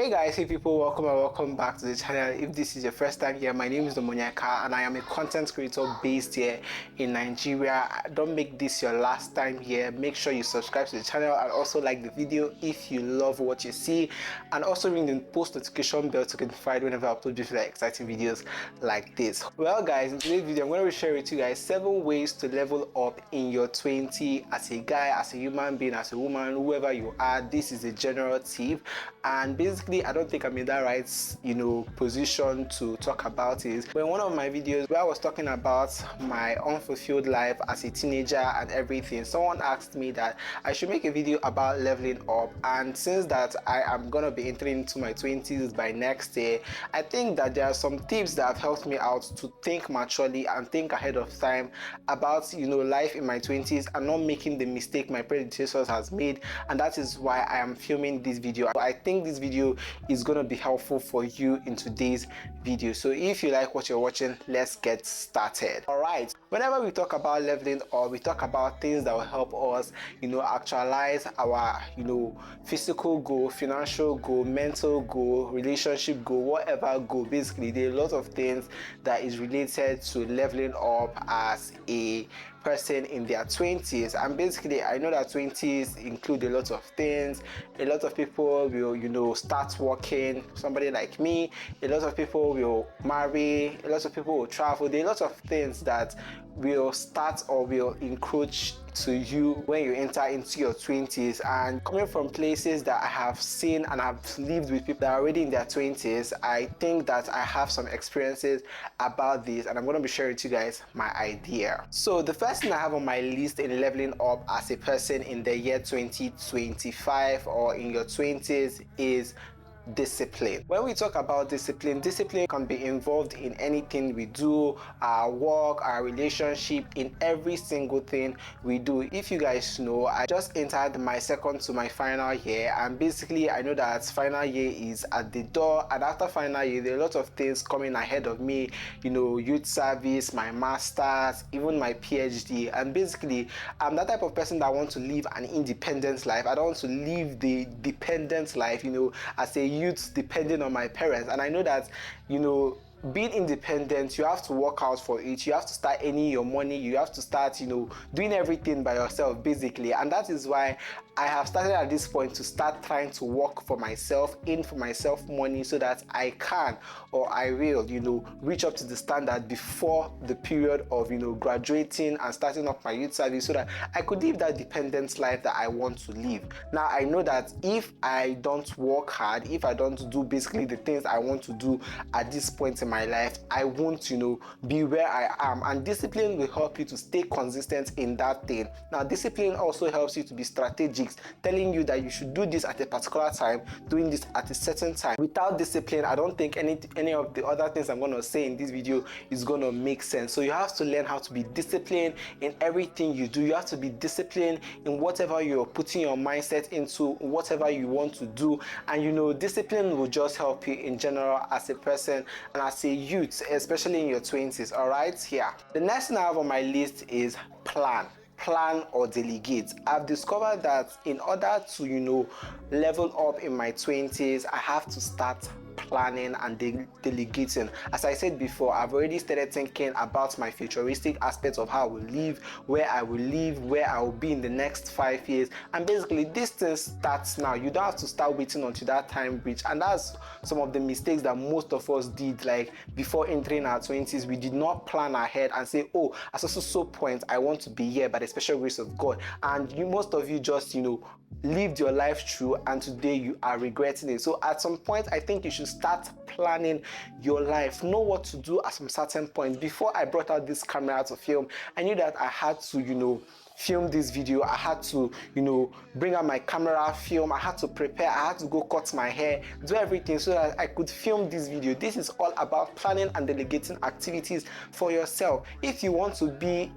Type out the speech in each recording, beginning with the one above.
Hey guys, hey people, welcome and welcome back to the channel. If this is your first time here, my name is onyeka and I am a content creator based here in Nigeria. Don't make this your last time here. Make sure you subscribe to the channel and also like the video if you love what you see, and also ring the post notification bell to get notified whenever I upload beautiful exciting videos like this. Well guys, in today's video I'm going to share with you guys 7 ways to level up in your 20s as a guy, as a human being, as a woman, whoever you are. This is a general tip, and basically I don't think I'm in that right position to talk about it. But in one of my videos where I was talking about my unfulfilled life as a teenager and everything, someone asked me that I should make a video about leveling up, and since that I am gonna be entering into my 20s by next year, I think that there are some tips that have helped me out to think maturely and think ahead of time about life in my 20s and not making the mistake my predecessors has made, and that is why I am filming this video. I think this video is going to be helpful for you in today's video. So if you like what you're watching, let's get started. All right, whenever we talk about leveling up, we talk about things that will help us actualize our physical goal, financial goal, mental goal, relationship goal, whatever goal. Basically there are a lot of things that is related to leveling up as a person in their 20s. And basically I know that 20s include a lot of things. A lot of people will start working, somebody like me. A lot of people will marry, a lot of people will travel. There are lots of things that will start or will encroach to you when you enter into your 20s. And coming from places that I have seen and have lived with people that are already in their 20s, I think that I have some experiences about this, and I'm going to be sharing with you guys my idea. So the first thing I have on my list in leveling up as a person in the year 2025 or in your 20s is discipline. When we talk about discipline can be involved in anything we do, our work, our relationship, in every single thing we do. If you guys know, I just entered my second to my final year, and basically I know that final year is at the door, and after final year there are a lot of things coming ahead of me, youth service, my masters, even my PhD. And basically I'm that type of person that wants to live an independent life. I don't want to live the dependent life, as a youth depending on my parents. And I know that being independent, you have to work out for it. You have to start earning your money. You have to start doing everything by yourself basically. And that is why I have started at this point to start trying to work for myself, in for myself money, so that I can, or I will reach up to the standard before the period of graduating and starting up my youth service, so that I could live that dependent life that I want to live. Now I know that if I don't work hard, if I don't do basically the things I want to do at this point in my life, I won't be where I am. And discipline will help you to stay consistent in that thing. Now discipline also helps you to be strategic, telling you that you should do this at a particular time, doing this at a certain time. Without discipline, I don't think any of the other things I'm going to say in this video is going to make sense. So you have to learn how to be disciplined in everything you do. You have to be disciplined in whatever you're putting your mindset into, whatever you want to do. And discipline will just help you in general as a person and as a youth, especially in your 20s. All right, here. The next thing I have on my list is plan or delegate. I've discovered that in order to level up in my 20s, I have to start planning and delegating. As I said before, I've already started thinking about my futuristic aspects of how I will live, where I will be in the next 5 years. And basically this thing starts now. You don't have to start waiting until that time reach. And that's some of the mistakes that most of us did. Like before entering our 20s, we did not plan ahead and say, oh, at so point I want to be here by the special grace of God. And most of you just lived your life through, and today you are regretting it. So at some point I think you should start planning your life. Know what to do at some certain point. Before I brought out this camera to film, I knew that I had to film this video. I had to bring out my camera, film. I had to prepare. I had to go cut my hair, do everything so that I could film this video. This is all about planning and delegating activities for yourself. If you want to be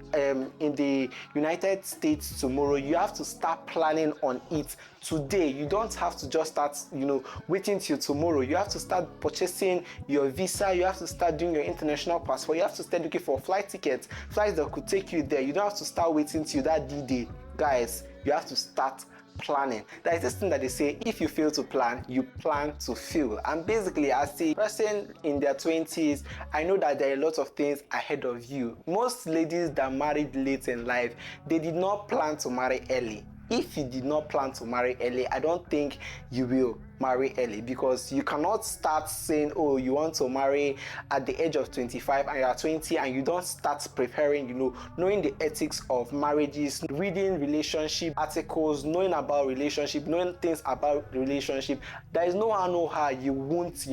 in the United States tomorrow, you have to start planning on it today. You don't have to just start waiting till tomorrow. You have to start purchasing your visa. You have to start doing your international passport. You have to start looking for flight tickets, flights that could take you there. You don't have to start waiting till that D-Day. Guys, you have to start planning. There is this thing that they say, if you fail to plan, you plan to fail. And basically, as a person in their 20s, I know that there are a lot of things ahead of you. Most ladies that married late in life, they did not plan to marry early. If you did not plan to marry early, I don't think you will marry early, because you cannot start saying, oh, you want to marry at the age of 25 and you are 20 and you don't start preparing, knowing the ethics of marriages, reading relationship articles, knowing about relationship, knowing things about relationship. There is no how you won't,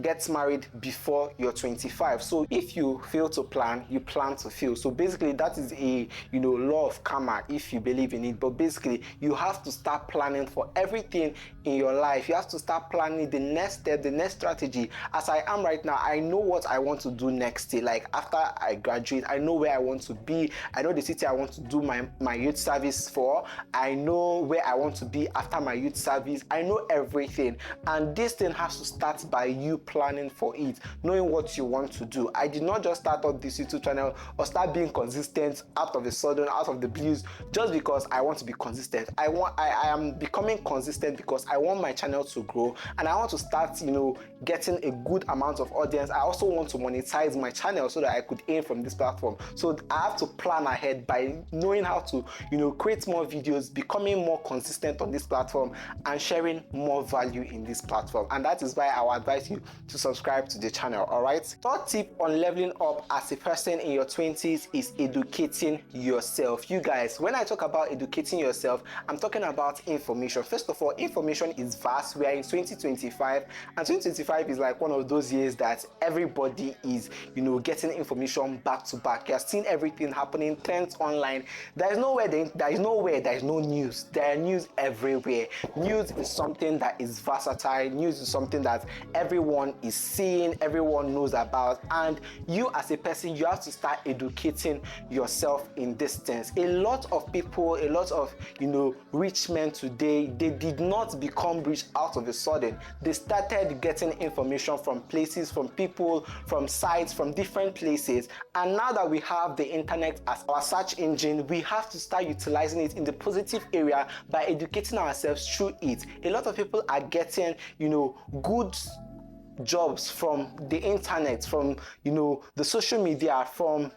get married before you're 25. So if you fail to plan, you plan to fail. So basically that is a law of karma, if you believe in it. But basically you have to start planning for everything in your life. You have to start planning the next step, the next strategy. As I am right now, I know what I want to do next year. Like after I graduate, I know where I want to be. I know the city I want to do my youth service for. I know where I want to be after my youth service. I know everything, and this thing has to start by you planning for it, knowing what you want to do. I did not just start up this YouTube channel or start being consistent out of the sudden, out of the blues, just because I want to be consistent. I am becoming consistent because I want my channel to grow, and I want to start getting a good amount of audience. I also want to monetize my channel so that I could earn from this platform. So I have to plan ahead by knowing how to create more videos, becoming more consistent on this platform, and sharing more value in this platform. And that is why I will advise you to subscribe to the channel. All right, third tip on leveling up as a person in your 20s is educating yourself. You guys, when I talk about educating yourself, I'm talking about information. First of all, information is vast. We are in 2025, and 2025 is like one of those years that everybody is getting information back to back. You're seeing everything happening, trends online. There is no news. There are news everywhere. News is something that is versatile. News is something that everyone is seeing, everyone knows about, and you as a person, you have to start educating yourself in this sense. A lot of people, a lot of rich men today, they did not become rich out of a sudden. They started getting information from places, from people, from sites, from different places, and now that we have the internet as our search engine, we have to start utilizing it in the positive area by educating ourselves through it. A lot of people are getting good jobs from the internet, from the social media, from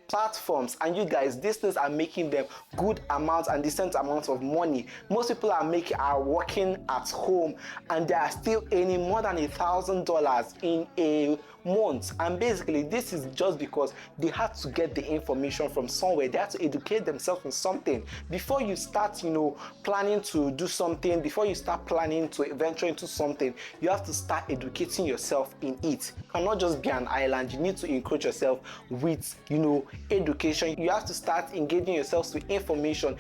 platforms, and you guys, these things are making them good amounts and decent amounts of money. Most people are working at home and they are still earning more than $1,000 in a month. And basically this is just because they had to get the information from somewhere. They had to educate themselves in something before you start planning to do something. Before you start planning to venture into something, you have to start educating yourself in it. You cannot just be an island. You need to encourage yourself with education. You have to start engaging yourselves with information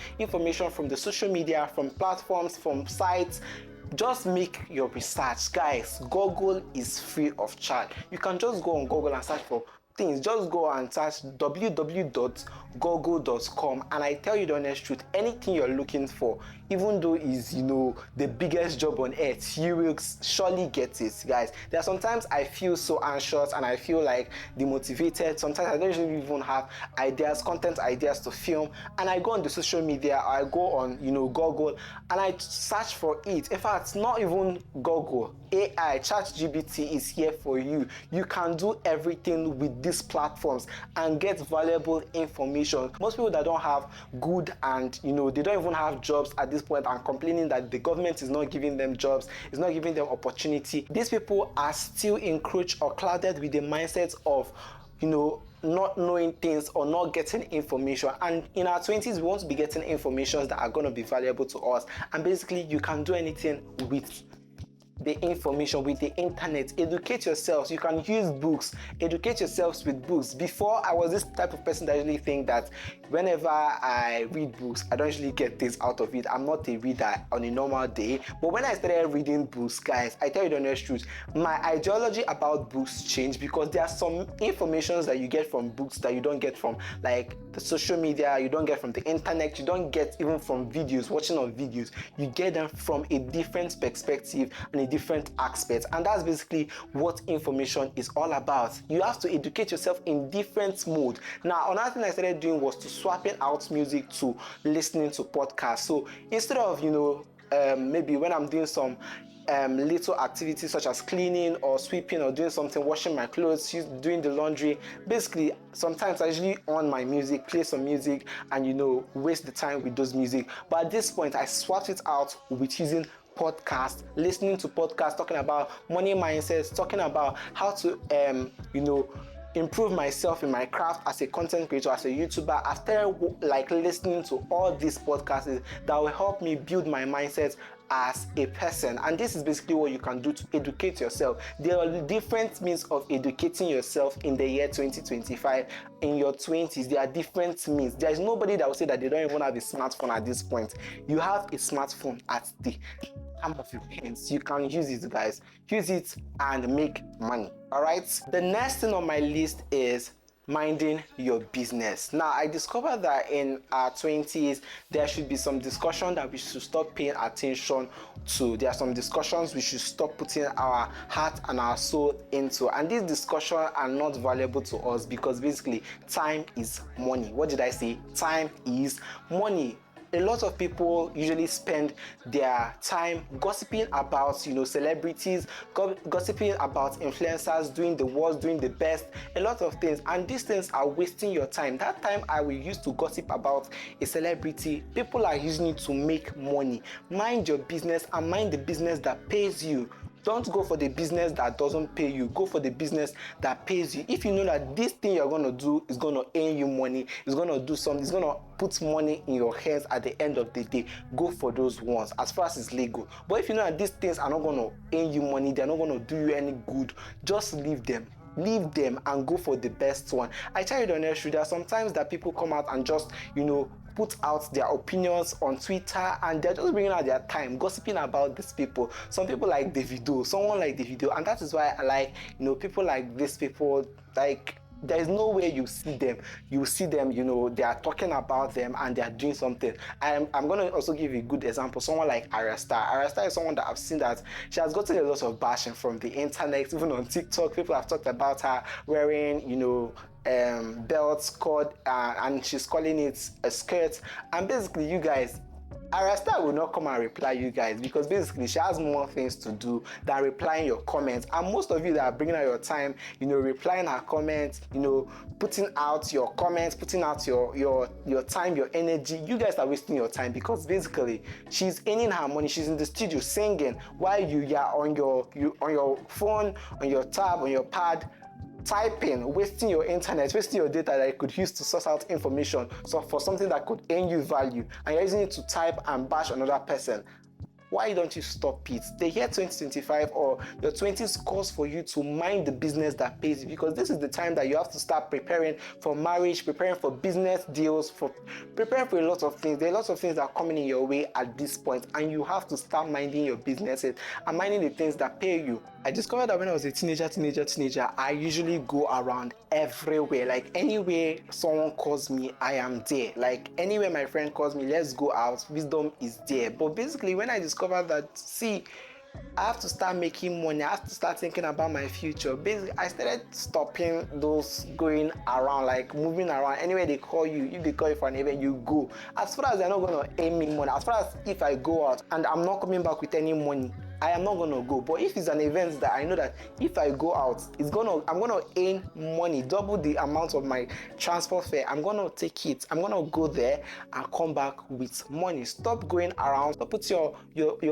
from the social media, from platforms, from sites. Just make your research, guys. Google is free of charge. You can just go on Google and search for things. Just go and search www.google.com, and I tell you the honest truth, anything you're looking for, even though it's the biggest job on earth, you will surely get it, guys. There are sometimes I feel so anxious and I feel like demotivated. Sometimes I don't even have content ideas to film, and I go on the social media, I go on Google, and I search for it. In fact, not even Google, AI, ChatGPT is here for you. You can do everything with these platforms and get valuable information. Most people that don't have good and they don't even have jobs at this point are complaining that the government is not giving them jobs, is not giving them opportunity. These people are still encroached or clouded with the mindset of not knowing things or not getting information. And in our 20s, we want to be getting information that are going to be valuable to us. And basically you can do anything with the information, with the internet. Educate yourselves. You can use books. Educate yourselves with books. Before, I was this type of person that usually think that whenever I read books, I don't usually get things out of it. I'm not a reader on a normal day. But when I started reading books, guys, I tell you the honest truth, my ideology about books changed, because there are some informations that you get from books that you don't get from like the social media, you don't get from the internet, you don't get even from videos, watching on videos. You get them from a different perspective and a different aspects, and that's basically what information is all about. You have to educate yourself in different mode. Now, another thing I started doing was to swapping out music to listening to podcasts. So instead of maybe when I'm doing some little activities such as cleaning or sweeping or doing something, washing my clothes, doing the laundry, basically sometimes I usually on my music, play some music, and waste the time with those music. But at this point I swapped it out with using podcast, listening to podcasts talking about money mindsets, talking about how to improve myself in my craft as a content creator, as a YouTuber. After listening to all these podcasts that will help me build my mindset as a person. And this is basically what you can do to educate yourself. There are different means of educating yourself in the year 2025. In your 20s, there are different means. There is nobody that will say that they don't even have a smartphone at this point. You have a smartphone at the palm of your hands. You can use it, guys. Use it and make money. All right. The next thing on my list is minding your business. Now, I discovered that in our 20s, there should be some discussion that we should stop paying attention to. There are some discussions we should stop putting our heart and our soul into. And these discussions are not valuable to us because basically time is money. What did I say? Time is money. A lot of people usually spend their time gossiping about celebrities, gossiping about influencers, doing the worst, doing the best, a lot of things, and these things are wasting your time. That time I will use to gossip about a celebrity, people are using it to make money. Mind your business and mind the business that pays you. Don't go for the business that doesn't pay you. Go for the business that pays you. If you know that this thing you're going to do is going to earn you money, it's going to do something, it's going to put money in your hands at the end of the day, go for those ones as far as it's legal. But if you know that these things are not going to earn you money, they're not going to do you any good, just leave them. Leave them and go for the best one. I tell you the honest truth, there are sometimes that people come out and just put out their opinions on Twitter and they're just bringing out their time gossiping about these people. Some people like someone like Davido, and that is why I like people like these people. Like, there is no way you see them, they are talking about them and they are doing something. I'm going to also give you a good example. Someone like Arasta is someone that I've seen that she has gotten a lot of bashing from the internet, even on TikTok. People have talked about her wearing belts called and she's calling it a skirt. And basically, you guys, Arasta will not come and reply you guys because basically she has more things to do than replying your comments. And most of you that are bringing out your time, replying her comments, putting out your comments, putting out your time, your energy, you guys are wasting your time because basically she's earning her money. She's in the studio singing while you are on your phone, on your tab, on your pad, typing, wasting your internet, wasting your data that you could use to source out information for something that could earn you value, and you're using it to type and bash another person. Why don't you stop it? The year 2025 or your 20s calls for you to mind the business that pays you, because this is the time that you have to start preparing for marriage, preparing for business deals, for preparing for a lot of things. There are lots of things that are coming in your way at this point, and you have to start minding your businesses and minding the things that pay you. I discovered that when I was a teenager, I usually go around everywhere. Like, anywhere someone calls me, I am there. Like, anywhere my friend calls me, let's go out, wisdom is there. But basically, when I discovered that, I have to start making money, I have to start thinking about my future. Basically, I started stopping those going around, like moving around. Anywhere they call you, if they call you for an event, you go. As far as they're not going to earn me money, as far as if I go out and I'm not coming back with any money, I am not going to go. But if it's an event that I know that if I go out, I'm going to earn money, double the amount of my transport fare, I'm going to take it. I'm going to go there and come back with money. Stop going around. Stop put your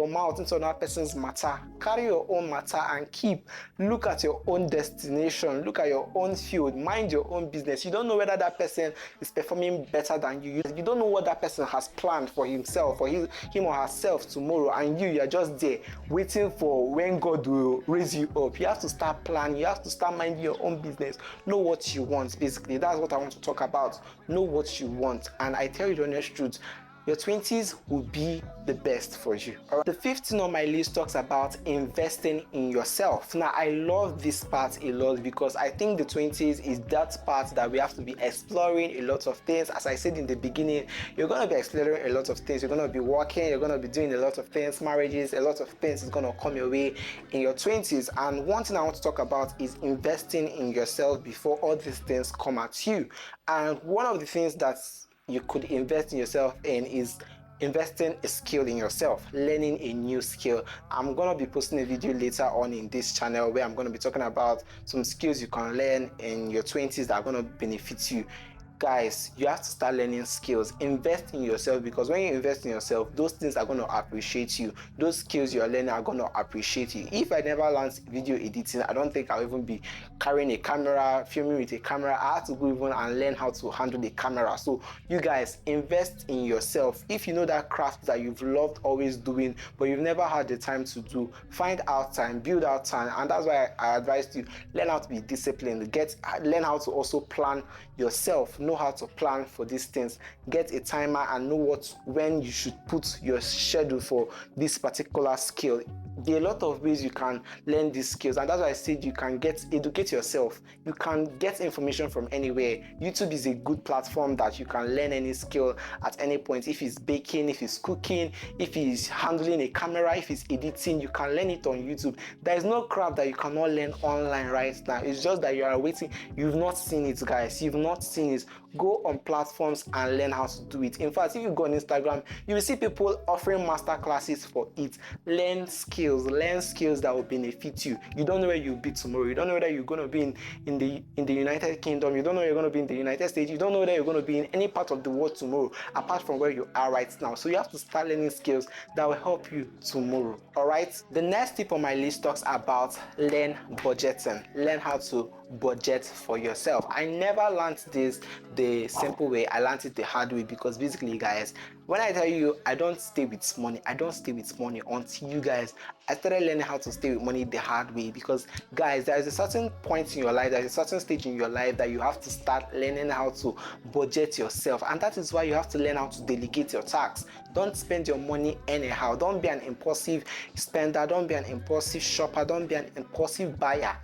mouth into another person's matter. Carry your own matter and keep. Look at your own destination. Look at your own field. Mind your own business. You don't know whether that person is performing better than you. You don't know what that person has planned for himself or him or herself tomorrow, and you are just there waiting for when God will raise you up. You have to start planning. You have to start minding your own business. Know what you want, basically. That's what I want to talk about. Know what you want. And I tell you the honest truth, your 20s will be the best for you. All right. The fifth thing on my list talks about investing in yourself. Now, I love this part a lot because I think the 20s is that part that we have to be exploring a lot of things. As I said in the beginning, you're going to be exploring a lot of things. You're going to be working, you're going to be doing a lot of things, marriages, a lot of things is going to come your way in your 20s. And one thing I want to talk about is investing in yourself before all these things come at you. And one of the things that you could invest in yourself in is investing a skill in yourself, learning a new skill. I'm going to be posting a video later on in this channel where I'm going to be talking about some skills you can learn in your 20s that are going to benefit you. Guys, you have to start learning skills. Invest in yourself, because when you invest in yourself, those things are going to appreciate you. Those skills you're learning are going to appreciate you. If I never learned video editing, I don't think I'll even be carrying a camera, filming with a camera. I have to go even and learn how to handle the camera. So you guys, invest in yourself. If you know that craft that you've loved always doing, but you've never had the time to do, find out time, build out time. And that's why I advise you, learn how to be disciplined, learn how to also plan yourself, know how to plan for these things, get a timer and know when you should put your schedule for this particular skill. There are a lot of ways you can learn these skills, and that's why I said you can educate yourself. You can get information from anywhere. YouTube is a good platform that you can learn any skill at any point. If it's baking, if it's cooking, if it's handling a camera, if it's editing, you can learn it on YouTube. There is no craft that you cannot learn online right now. It's just that you are waiting. You've not seen it, guys. You've not seen it. Go on platforms and learn how to do it. In fact, if you go on Instagram, you will see people offering master classes for it. Learn skills that will benefit you. You don't know where you'll be tomorrow. You don't know whether you're going to be in the United Kingdom. You don't know you're going to be in the United States. You don't know whether you're going to be in any part of the world tomorrow apart from where you are right now. So you have to start learning skills that will help you tomorrow. All right. The next tip on my list talks about learn budgeting. Learn how to budget for yourself. I never learned this the simple way. I learned it the hard way, because basically, guys, when I tell you I don't stay with money until you guys, I started learning how to stay with money the hard way. Because guys, there is a certain point in your life, there's a certain stage in your life that you have to start learning how to budget yourself, and that is why you have to learn how to delegate your tasks. Don't spend your money anyhow. Don't be an impulsive spender. Don't be an impulsive shopper. Don't be an impulsive buyer.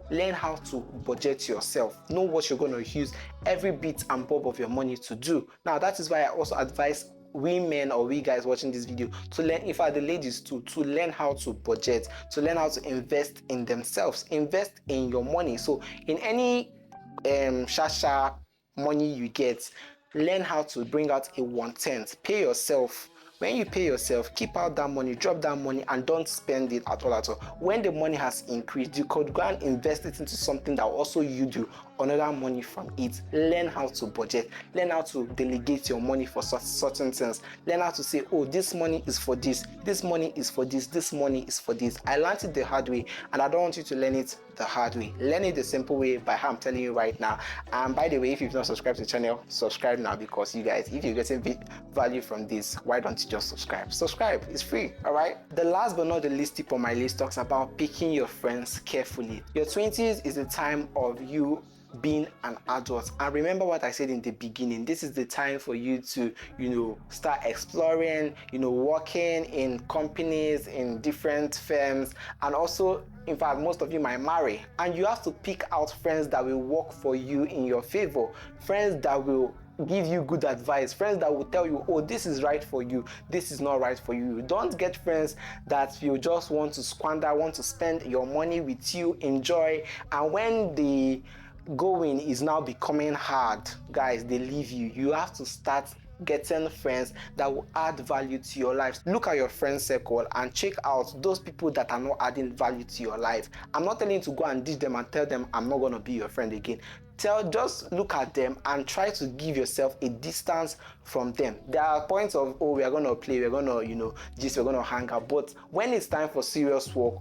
Learn how to budget yourself. Know what you're going to use every bit and bob of your money to do. Now, that is why I also advise women or we guys watching this video to learn, in fact the ladies too, to learn how to budget, to learn how to invest in themselves, invest in your money. So in any shasha money you get, learn how to bring out a 1/10. Pay yourself. When you pay yourself, keep out that money, drop that money, and don't spend it at all. When the money has increased, you could go and invest it into something that will also yield you another money from it. Learn how to budget. Learn how to delegate your money for certain things. Learn how to say, oh, this money is for this, this money is for this, this money is for this. I learned it the hard way, and I don't want you to learn it the hard way. Learn it the simple way by how I'm telling you right now. And by the way, if you've not subscribed to the channel, subscribe now, because you guys, if you're getting value from this, why don't you just subscribe? Subscribe, it's free. All right. The last but not the least tip on my list talks about picking your friends carefully. Your 20s is the time of you being an adult, and remember what I said in the beginning. This is the time for you to start exploring, working in companies, in different firms, and also, in fact, most of you might marry, and you have to pick out friends that will work for you in your favor, friends that will give you good advice, friends that will tell you, oh, this is right for you, this is not right for you. Don't get friends that you just want to squander, want to spend your money with you, enjoy, and when the going is now becoming hard, guys, they leave you. You have to start getting friends that will add value to your life. Look at your friend circle and check out those people that are not adding value to your life. I'm not telling you to go and ditch them and tell them I'm not going to be your friend again. Just look at them and try to give yourself a distance from them. There are points of, oh, we are going to play, we're going to just we're going to hang out, but when it's time for serious work,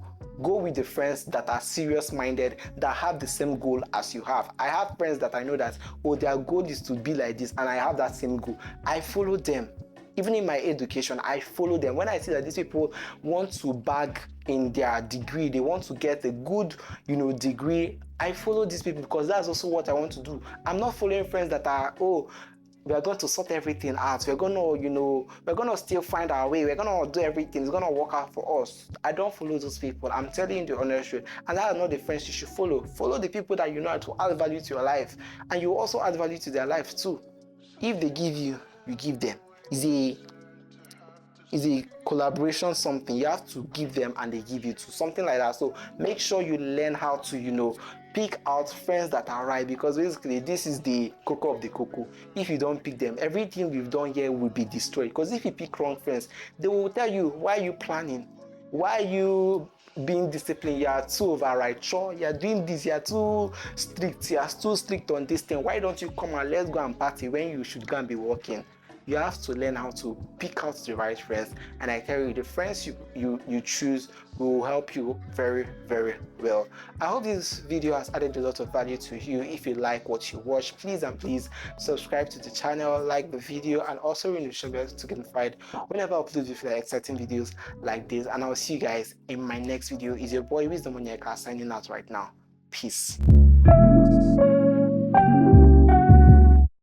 go with the friends that are serious minded, that have the same goal as you have. I have friends that I know that, oh, their goal is to be like this, and I have that same goal. I follow them. Even in my education, I follow them. When I see that these people want to bag in their degree, they want to get a good, degree, I follow these people, because that's also what I want to do. I'm not following friends that are, oh, we are going to sort everything out. We're going to, we're going to still find our way. We're going to do everything. It's going to work out for us. I don't follow those people. I'm telling you the honest truth. And that are not the friends you should follow. Follow the people that you know to add value to your life. And you also add value to their life too. If they give you, you give them. It's a collaboration, something. You have to give them and they give you too. Something like that. So make sure you learn how to, pick out friends that are right, because basically this is the cocoa of the cocoa. If you don't pick them, everything we've done here will be destroyed. Because if you pick wrong friends, they will tell you, why are you planning? Why are you being disciplined? You are too override. Sure, you are doing this, you are too strict, you are too strict on this thing. Why don't you come and let's go and party when you should go and be working? You have to learn how to pick out the right friends, and I tell you, the friends you choose will help you very, very well. I hope this video has added a lot of value to you. If you like what you watch, please and please subscribe to the channel, like the video, and also ring the notification bell to get notified whenever I upload exciting videos like this. And I'll see you guys in my next video. Is your boy Onyeka signing out right now. Peace.